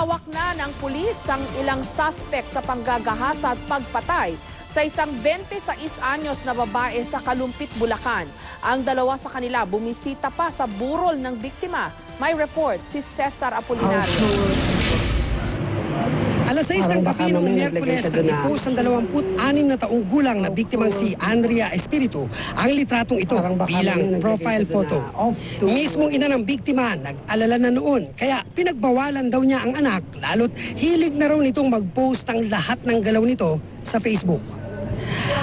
Hawak na ng pulis ang ilang suspect sa panggagahasa at pagpatay sa isang 26 anyos na babae sa Kalumpit, Bulacan. Ang dalawa sa kanila bumisita pa sa burol ng biktima. May report si Cesar Apolinario. Alas 6 ng gabi noong Miyerkules nang ipos ang 26 na taong gulang na biktimang si Andrea Espiritu ang litratong ito bilang profile photo. Mismong ina ng biktima nag-alala na noon kaya pinagbawalan daw niya ang anak lalo't hilig na raw nitong mag-post ng lahat ng galaw nito sa Facebook.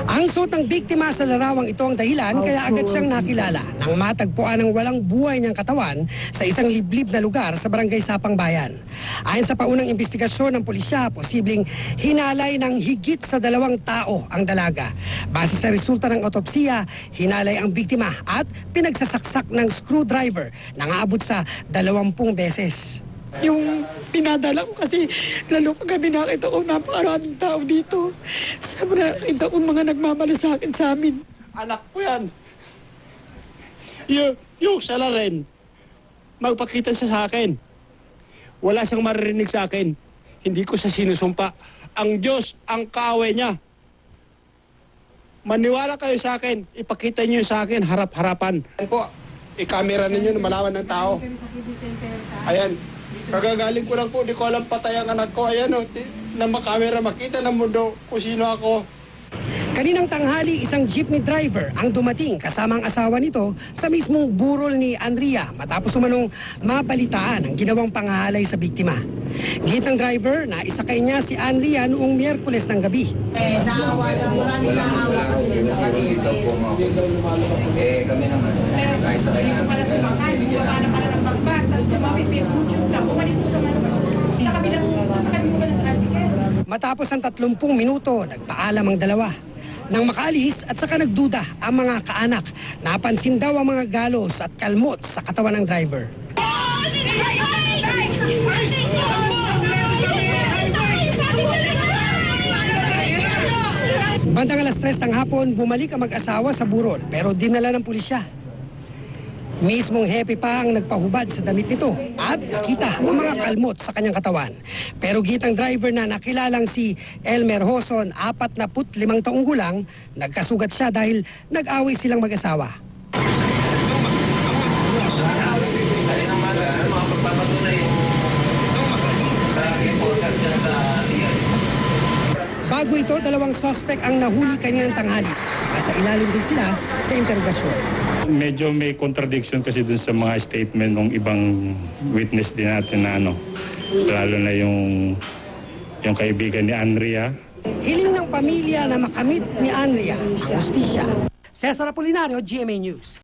Ang suot ng biktima sa larawang ito ang dahilan kaya agad siyang nakilala nang matagpuan ng walang buhay niyang katawan sa isang liblib na lugar sa barangay Sapang Bayan. Ayon sa paunang investigasyon ng pulisya, posibleng hinalay ng higit sa 2 tao ang dalaga. Base sa resulta ng otopsiya, hinalay ang biktima at pinagsasaksak ng screwdriver na aabot sa 20 beses. Yung pinadala ko kasi lalo kagabi nakita ko napakaraming tao dito. Sabi nakita ko mga nagmamalasakit sa amin. Anak ko yan. Yung sala rin, magpakita siya sa akin. Wala siyang maririnig sa akin. Hindi ko siya sinusumpa. Ang Diyos, ang kaaway niya. Maniwala kayo sa akin. Ipakita niyo sa akin harap-harapan. Ayan po, i-camera ninyo na malaman ng tao. Ayan. Kagagaling ko lang po, di ko alam patay ang anak ko. Ayan o, na makamera, makita ng mundo kung sino ako. Kaninang tanghali, isang jeepney driver ang dumating kasama ang asawa nito sa mismong burol ni Andrea matapos umanong mabalitaan ang ginawang panghahalay sa biktima. Git ng driver na isakay niya si Andrea noong Miyerkules ng gabi. Naawa lang, marami naawa kasi sa kanila. Kami naman. Dito pala sumakay, bumaba na pala ng pagbag, tapos tumawid Facebook lang, bumalik po sa kabilang ng tricycle. Matapos ang 30 minuto, nagpaalam ang dalawa. Nang makaalis at saka nagduda ang mga kaanak, napansin daw ang mga galos at kalmot sa katawan ng driver. Bandang alas 3 ng hapon, bumalik ang mag-asawa sa burol pero dinala ng pulisya. Mismong hepe pa ang nagpahubad sa damit nito at nakita ang mga kalmot sa kanyang katawan. Pero gitang driver na nakilalang si Elmer Hoson, 45 taong gulang, nagkasugat siya dahil nag-away silang mag-asawa. Bago ito, 2 suspect ang nahuli kaninang tanghali. Sa ilalim din sila sa interogasyon. Medyo may contradiction kasi dun sa mga statement ng ibang witness din natin na lalo na yung kaibigan ni Andrea. Hiling ng pamilya na makamit ni Andrea ang hustisya. Cesar Apolinario, GMA News.